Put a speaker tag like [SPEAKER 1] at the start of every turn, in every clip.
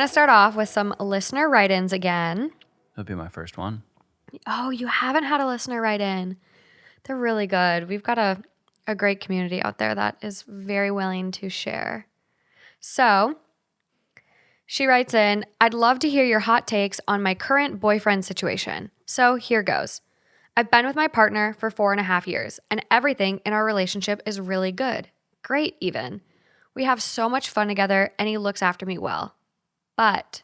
[SPEAKER 1] going to start off with some listener write-ins again.
[SPEAKER 2] That'll be my first one.
[SPEAKER 1] Oh, you haven't had a listener write-in. They're really good. We've got a great community out there that is very willing to share. So she writes in, I'd love to hear your hot takes on my current boyfriend situation. So here goes. I've been with my partner for 4.5 years, and everything in our relationship is really good. Great, even. We have so much fun together, and he looks after me well. But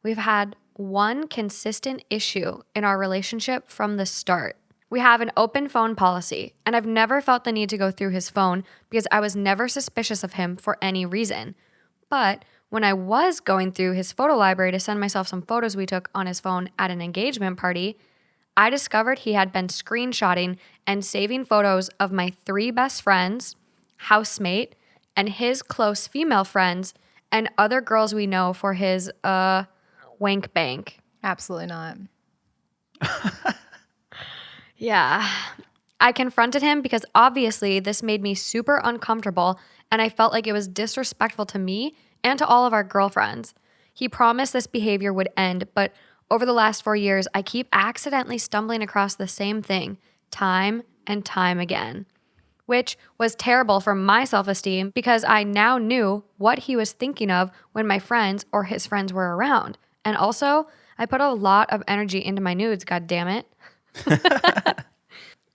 [SPEAKER 1] we've had one consistent issue in our relationship from the start. We have an open phone policy, and I've never felt the need to go through his phone because I was never suspicious of him for any reason. But when I was going through his photo library to send myself some photos we took on his phone at an engagement party, I discovered he had been screenshotting and saving photos of my 3 best friends, housemate, and his close female friends, and other girls we know for his wank bank.
[SPEAKER 3] Absolutely not.
[SPEAKER 1] Yeah. I confronted him because obviously this made me super uncomfortable, and I felt like it was disrespectful to me and to all of our girlfriends. He promised this behavior would end, but over the last 4 years, I keep accidentally stumbling across the same thing time and time again, which was terrible for my self-esteem because I now knew what he was thinking of when my friends or his friends were around. And also, I put a lot of energy into my nudes, god damn it.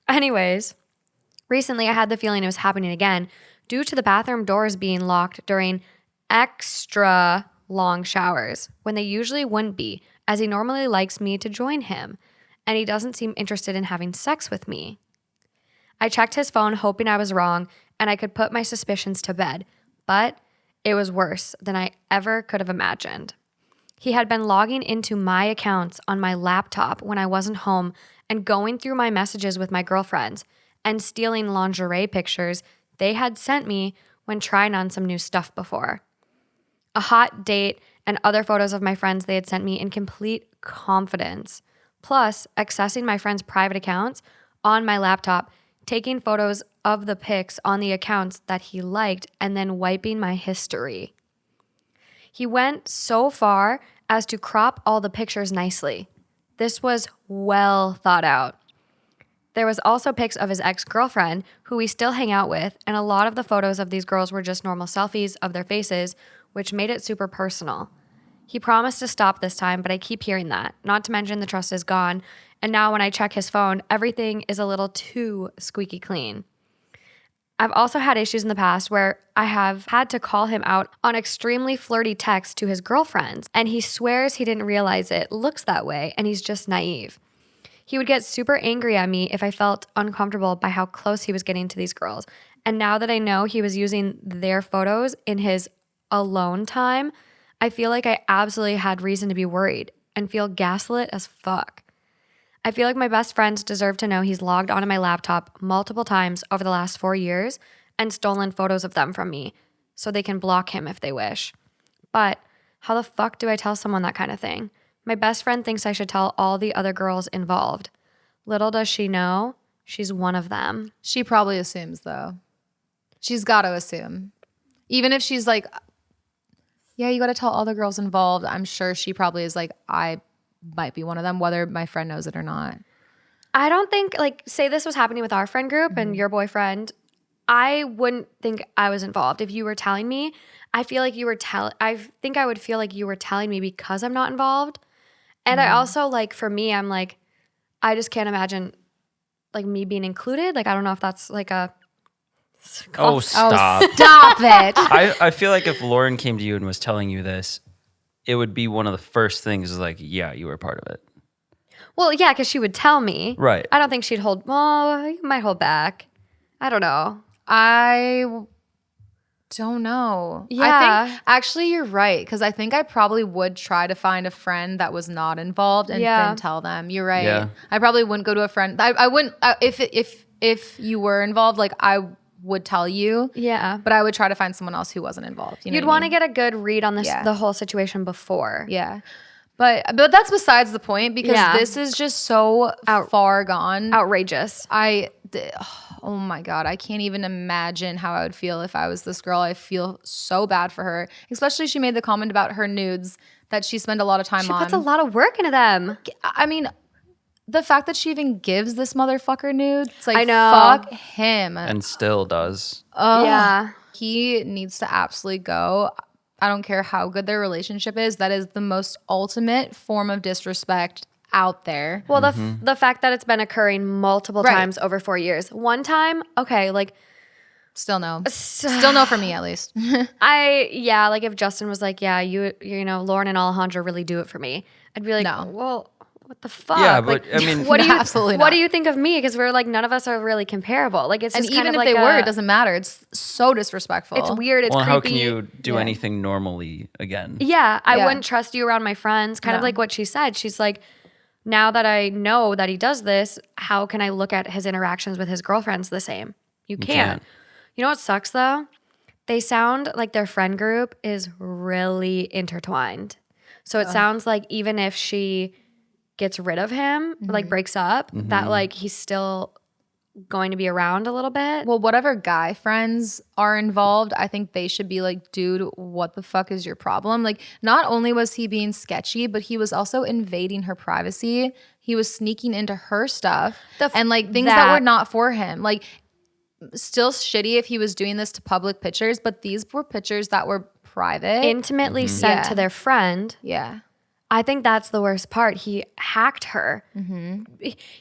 [SPEAKER 1] Anyways, recently I had the feeling it was happening again due to the bathroom doors being locked during extra long showers when they usually wouldn't be, as he normally likes me to join him, and he doesn't seem interested in having sex with me. I checked his phone hoping I was wrong and I could put my suspicions to bed, but it was worse than I ever could have imagined. He had been logging into my accounts on my laptop when I wasn't home and going through my messages with my girlfriends and stealing lingerie pictures they had sent me when trying on some new stuff before. A hot date and other photos of my friends they had sent me in complete confidence. Plus, accessing my friends' private accounts on my laptop, taking photos of the pics on the accounts that he liked, and then wiping my history. He went so far as to crop all the pictures nicely. This was well thought out. There was also pics of his ex-girlfriend, who we still hang out with, and a lot of the photos of these girls were just normal selfies of their faces, which made it super personal. He promised to stop this time, but I keep hearing that, not to mention the trust is gone, and now when I check his phone, everything is a little too squeaky clean. I've also had issues in the past where I have had to call him out on extremely flirty texts to his girlfriends, and he swears he didn't realize it looks that way, and he's just naive. He would get super angry at me if I felt uncomfortable by how close he was getting to these girls, and now that I know he was using their photos in his alone time, I feel like I absolutely had reason to be worried and feel gaslit as fuck. I feel like my best friends deserve to know he's logged onto my laptop multiple times over the last 4 years and stolen photos of them from me so they can block him if they wish. But how the fuck do I tell someone that kind of thing? My best friend thinks I should tell all the other girls involved. Little does she know, she's one of them.
[SPEAKER 3] She probably assumes, though. She's got to assume. Even if she's like, yeah, you got to tell all the girls involved, I'm sure she probably is like, I might be one of them, whether my friend knows it or not.
[SPEAKER 1] I don't think, like, say this was happening with our friend group and your boyfriend, I wouldn't think I was involved. If you were telling me, I feel like you were I think I would feel like you were telling me because I'm not involved. And I also, like, for me, I'm like, I just can't imagine, like, me being included. Like, I don't know if that's like a...
[SPEAKER 2] Oh, stop.
[SPEAKER 3] Stop it.
[SPEAKER 2] I feel like if Lauren came to you and was telling you this, it would be one of the first things is like, yeah, you were part of it.
[SPEAKER 1] Well, yeah, because she would tell me.
[SPEAKER 2] Right.
[SPEAKER 1] I don't think she'd hold... Well, you might hold back. I don't know.
[SPEAKER 3] I don't know.
[SPEAKER 1] Yeah.
[SPEAKER 3] I think actually you're right, because I think I probably would try to find a friend that was not involved and then tell them. You're right.
[SPEAKER 2] Yeah.
[SPEAKER 3] I probably wouldn't go to a friend. I wouldn't if you were involved. Like I would tell you.
[SPEAKER 1] Yeah.
[SPEAKER 3] But I would try to find someone else who wasn't involved.
[SPEAKER 1] You'd want to get a good read on this the whole situation before.
[SPEAKER 3] Yeah. But that's besides the point, because this is just so far gone.
[SPEAKER 1] Outrageous.
[SPEAKER 3] Oh my God, I can't even imagine how I would feel if I was this girl. I feel so bad for her. Especially she made the comment about her nudes that she spent a lot of time
[SPEAKER 1] She
[SPEAKER 3] on.
[SPEAKER 1] puts a lot of work into them.
[SPEAKER 3] I mean, the fact that she even gives this motherfucker nudes, it's like,
[SPEAKER 1] I know.
[SPEAKER 3] fuck him.
[SPEAKER 2] And still does.
[SPEAKER 1] Yeah.
[SPEAKER 3] He needs to absolutely go. I don't care how good their relationship is. That is the most ultimate form of disrespect out there.
[SPEAKER 1] Well, the fact that it's been occurring multiple
[SPEAKER 3] Right.
[SPEAKER 1] times over 4 years. One time, okay, like
[SPEAKER 3] Still no. Still no for me, at least.
[SPEAKER 1] like if Justin was like, yeah, you know, Lauren and Alejandro really do it for me, I'd be like,
[SPEAKER 3] No.
[SPEAKER 1] well, what the fuck?
[SPEAKER 2] Yeah,
[SPEAKER 1] Like,
[SPEAKER 2] but I mean,
[SPEAKER 1] what do you
[SPEAKER 3] Absolutely
[SPEAKER 1] what
[SPEAKER 3] not.
[SPEAKER 1] do you think of me? Because we're like none of us are really comparable. Like it's
[SPEAKER 3] And
[SPEAKER 1] just
[SPEAKER 3] even
[SPEAKER 1] kind
[SPEAKER 3] if
[SPEAKER 1] of
[SPEAKER 3] they
[SPEAKER 1] like
[SPEAKER 3] were, it doesn't matter. It's so disrespectful.
[SPEAKER 1] It's weird. It's
[SPEAKER 2] well,
[SPEAKER 1] creepy.
[SPEAKER 2] how can you do
[SPEAKER 3] Yeah.
[SPEAKER 2] anything normally again?
[SPEAKER 1] Yeah, I
[SPEAKER 3] Yeah.
[SPEAKER 1] wouldn't trust you around my friends. Kind of
[SPEAKER 3] No.
[SPEAKER 1] like what she said. She's like, now that I know that he does this, how can I look at his interactions with his girlfriends the same? You can't.
[SPEAKER 2] can't.
[SPEAKER 1] You know what sucks though? They sound like their friend group is really intertwined. So it sounds like even if she gets rid of him, like breaks up, that like he's still going to be around a little bit.
[SPEAKER 3] Well, whatever guy friends are involved, I think they should be like, dude, what the fuck is your problem? Like, not only was he being sketchy, but he was also invading her privacy. He was sneaking into her stuff and like things that were not for him. Like, still shitty if he was doing this to public pictures, but these were pictures that were private.
[SPEAKER 1] intimately sent
[SPEAKER 3] Yeah.
[SPEAKER 1] to their friend.
[SPEAKER 3] Yeah.
[SPEAKER 1] I think that's the worst part. He hacked her.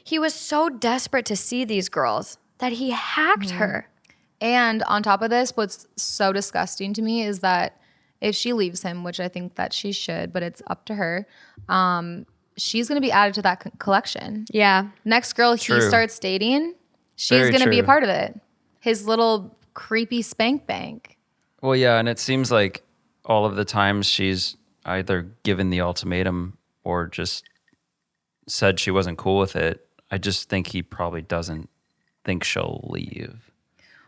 [SPEAKER 1] He was so desperate to see these girls that he hacked her.
[SPEAKER 3] And on top of this, what's so disgusting to me is that if she leaves him, which I think that she should, but it's up to her, she's going to be added to that collection.
[SPEAKER 1] Yeah.
[SPEAKER 3] Next girl he
[SPEAKER 2] True.
[SPEAKER 3] starts dating, she's
[SPEAKER 2] Very
[SPEAKER 3] going to be a
[SPEAKER 2] true.
[SPEAKER 3] part of it. His little creepy spank bank.
[SPEAKER 2] Well, yeah, and it seems like all of the times she's either given the ultimatum or just said she wasn't cool with it. I just think he probably doesn't think she'll leave.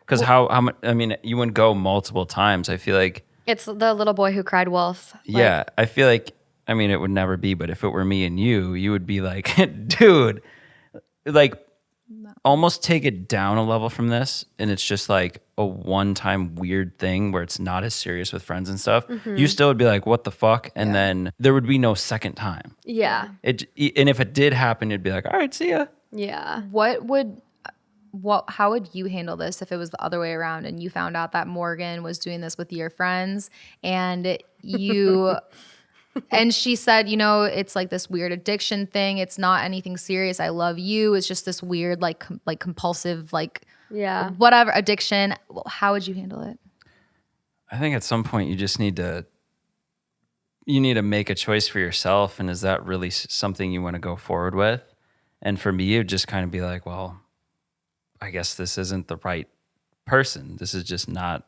[SPEAKER 2] Because how much? I mean, you wouldn't go multiple times. I feel like,
[SPEAKER 1] It's the little boy who cried wolf. Like,
[SPEAKER 2] yeah, I feel like, I mean, it would never be, but if it were me and you would be like, dude, like, almost take it down a level from this, and it's just like a one-time weird thing where it's not as serious with friends and stuff. You still would be like, what the fuck? And then there would be no second time.
[SPEAKER 1] Yeah.
[SPEAKER 2] And if it did happen, you'd be like, all right, see ya.
[SPEAKER 1] Yeah.
[SPEAKER 3] How would you handle this if it was the other way around and you found out that Morgan was doing this with your friends and you and she said, you know, it's like this weird addiction thing. It's not anything serious. I love you. It's just this weird like compulsive
[SPEAKER 1] Yeah.
[SPEAKER 3] whatever addiction. Well, how would you handle it?
[SPEAKER 2] I think at some point you just need to make a choice for yourself, and is that really something you want to go forward with? And for me, it would just kind of be like, well, I guess this isn't the right person. This is just not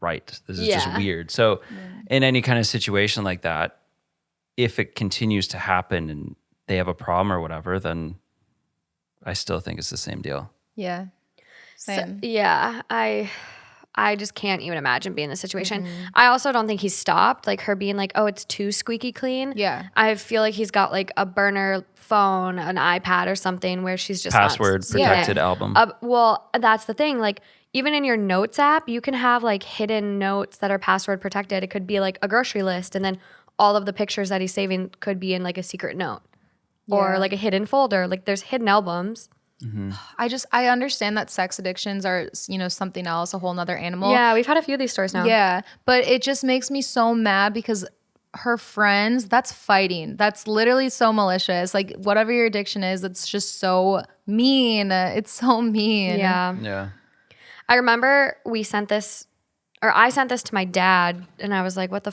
[SPEAKER 2] right. This is just
[SPEAKER 1] Yeah.
[SPEAKER 2] weird. So in any kind of situation like that, if it continues to happen and they have a problem or whatever, then I still think it's the same deal.
[SPEAKER 3] Yeah. Same.
[SPEAKER 1] Yeah. I just can't even imagine being in this situation. I also don't think he's stopped. Like her being like, oh, it's too squeaky clean.
[SPEAKER 3] Yeah.
[SPEAKER 1] I feel like he's got like a burner phone, an iPad or something where she's just not
[SPEAKER 2] Password
[SPEAKER 1] seeing it.
[SPEAKER 2] protected album.
[SPEAKER 1] Well, that's the thing. Like, even in your notes app, you can have like hidden notes that are password protected. It could be like a grocery list, and then all of the pictures that he's saving could be in like a secret note or
[SPEAKER 3] Yeah.
[SPEAKER 1] like a hidden folder. Like, there's hidden albums.
[SPEAKER 3] I understand that sex addictions are, you know, something else, a whole nother animal.
[SPEAKER 1] Yeah, we've had a few of these stories now.
[SPEAKER 3] Yeah, but it just makes me so mad because her friends, that's fighting. That's literally so malicious. Like, whatever your addiction is, it's just so mean. It's so mean.
[SPEAKER 1] Yeah.
[SPEAKER 2] Yeah.
[SPEAKER 1] I remember I sent this to my dad, and I was like, what the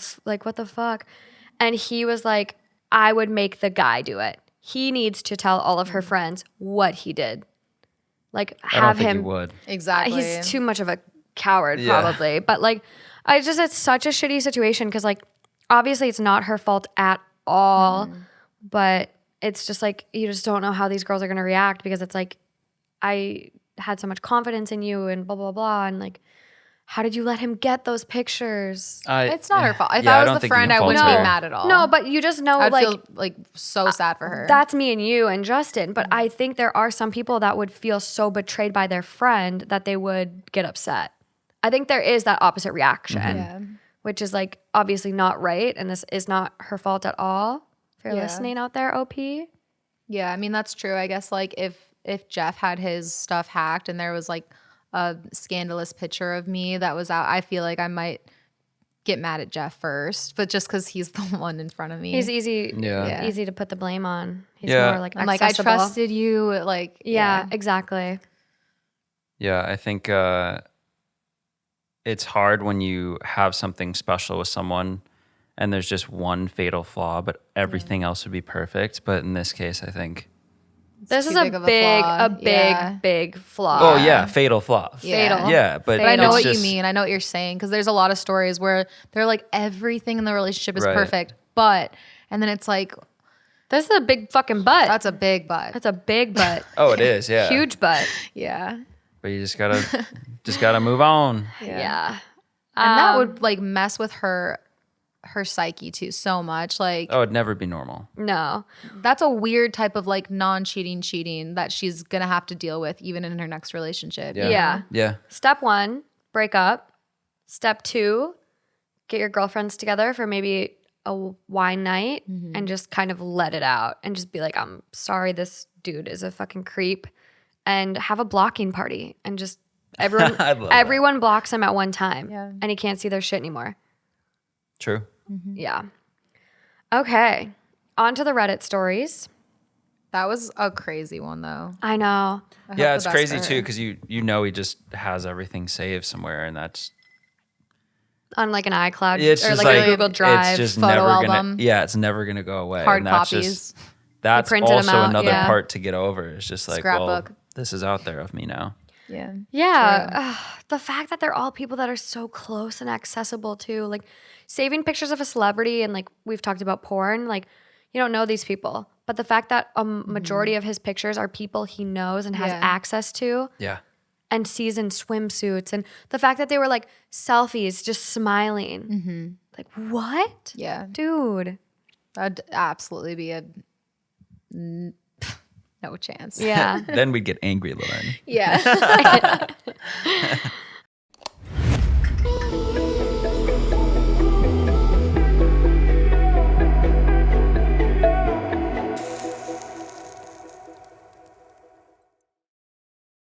[SPEAKER 1] fuck? And he was like, I would make the guy do it. He needs to tell all of her friends what he did. Like,
[SPEAKER 2] I don't
[SPEAKER 1] have
[SPEAKER 2] think
[SPEAKER 1] him.
[SPEAKER 2] you would.
[SPEAKER 3] Exactly.
[SPEAKER 1] He's too much of a coward,
[SPEAKER 2] Yeah.
[SPEAKER 1] probably. But like, it's such a shitty situation because like, obviously it's not her fault at all, but it's just like you just don't know how these girls are gonna react because it's like, I had so much confidence in you and blah blah blah, and like, how did you let him get those pictures?
[SPEAKER 3] It's not her fault. If
[SPEAKER 2] Yeah, I
[SPEAKER 3] I
[SPEAKER 2] don't
[SPEAKER 3] was the
[SPEAKER 2] think you
[SPEAKER 3] friend,
[SPEAKER 2] can
[SPEAKER 3] I
[SPEAKER 2] fault
[SPEAKER 3] wouldn't
[SPEAKER 2] her.
[SPEAKER 3] be mad at all.
[SPEAKER 1] No, but you just know
[SPEAKER 3] I'd
[SPEAKER 1] like
[SPEAKER 3] feel like so sad for her.
[SPEAKER 1] that's me and you and Justin. But I think there are some people that would feel so betrayed by their friend that they would get upset. I think there is that opposite reaction.
[SPEAKER 3] yeah.
[SPEAKER 1] which is like obviously not right. And this is not her fault at all. If you're
[SPEAKER 3] Yeah.
[SPEAKER 1] listening out there, OP.
[SPEAKER 3] Yeah, I mean that's true. I guess like if Jeff had his stuff hacked and there was like a scandalous picture of me that was out, I feel like I might get mad at Jeff first, but just because he's the one in front of me.
[SPEAKER 1] He's easy,
[SPEAKER 2] Yeah.
[SPEAKER 1] easy to put the blame on. He's
[SPEAKER 2] Yeah.
[SPEAKER 1] more like
[SPEAKER 3] I'm like, I
[SPEAKER 1] accessible.
[SPEAKER 3] trusted you. Like,
[SPEAKER 1] Yeah, exactly.
[SPEAKER 2] Yeah, I think it's hard when you have something special with someone and there's just one fatal flaw, but everything else would be perfect. But in this case, I think.
[SPEAKER 1] This
[SPEAKER 3] too
[SPEAKER 1] is a
[SPEAKER 3] big of a
[SPEAKER 1] big,
[SPEAKER 3] flaw.
[SPEAKER 1] a big,
[SPEAKER 3] Yeah.
[SPEAKER 1] big flaw.
[SPEAKER 2] Oh yeah, fatal flaw.
[SPEAKER 3] Yeah.
[SPEAKER 1] Fatal.
[SPEAKER 2] Yeah, but
[SPEAKER 3] But I know
[SPEAKER 2] it's
[SPEAKER 3] what
[SPEAKER 2] just-
[SPEAKER 3] you mean. I know what you're saying because there's a lot of stories where they're like everything in the relationship is
[SPEAKER 2] Right.
[SPEAKER 3] perfect, but and then it's like
[SPEAKER 1] This is a big fucking butt.
[SPEAKER 3] that's a big but.
[SPEAKER 1] That's a big butt.
[SPEAKER 2] Oh, it is. Yeah.
[SPEAKER 1] Huge butt.
[SPEAKER 3] Yeah.
[SPEAKER 2] But you just gotta move on.
[SPEAKER 1] Yeah.
[SPEAKER 3] And that would like mess with her psyche too so much. Like
[SPEAKER 2] Oh, it'd never be normal.
[SPEAKER 1] No.
[SPEAKER 3] that's a weird type of like non-cheating cheating that she's gonna have to deal with even in her next relationship.
[SPEAKER 2] Yeah.
[SPEAKER 1] Yeah.
[SPEAKER 2] Yeah.
[SPEAKER 1] Step 1, break up. Step 2, get your girlfriends together for maybe a wine night and just kind of let it out and just be like, I'm sorry this dude is a fucking creep, and have a blocking party and just everyone
[SPEAKER 2] I love that.
[SPEAKER 1] everyone blocks him at one time
[SPEAKER 3] Yeah.
[SPEAKER 1] and he can't see their shit anymore.
[SPEAKER 2] True.
[SPEAKER 1] Yeah. Okay. On to the Reddit stories.
[SPEAKER 3] That was a crazy one though.
[SPEAKER 1] I know.
[SPEAKER 3] I
[SPEAKER 2] Yeah,
[SPEAKER 3] hope
[SPEAKER 2] it's
[SPEAKER 3] the best
[SPEAKER 2] crazy
[SPEAKER 3] for
[SPEAKER 2] too
[SPEAKER 3] her.
[SPEAKER 2] because you know he just has everything saved somewhere, and that's
[SPEAKER 1] On like an iCloud
[SPEAKER 2] it's
[SPEAKER 1] or
[SPEAKER 2] just
[SPEAKER 1] like,
[SPEAKER 2] like
[SPEAKER 1] a Google Drive.
[SPEAKER 2] It's just
[SPEAKER 3] photo
[SPEAKER 2] never
[SPEAKER 3] album.
[SPEAKER 2] gonna. Yeah, it's never gonna go away.
[SPEAKER 3] Hard
[SPEAKER 2] and that's
[SPEAKER 3] copies.
[SPEAKER 2] Just, that's
[SPEAKER 1] printed 'em
[SPEAKER 2] also
[SPEAKER 1] out,
[SPEAKER 2] another
[SPEAKER 1] yeah.
[SPEAKER 2] part to get over. It's just like,
[SPEAKER 3] Scrapbook.
[SPEAKER 2] well, this is out there of me now.
[SPEAKER 3] Yeah.
[SPEAKER 1] Yeah. The fact that they're all people that are so close and accessible too. Like saving pictures of a celebrity and like we've talked about porn, like you don't know these people. But the fact that a majority of his pictures are people he knows and has
[SPEAKER 3] Yeah.
[SPEAKER 1] access to
[SPEAKER 2] Yeah.
[SPEAKER 1] and sees in swimsuits. And the fact that they were like selfies, just smiling. Like, what?
[SPEAKER 3] Yeah.
[SPEAKER 1] Dude.
[SPEAKER 3] That'd absolutely be a no chance.
[SPEAKER 1] Yeah.
[SPEAKER 2] Then we'd get angry, Lauren.
[SPEAKER 3] Yeah.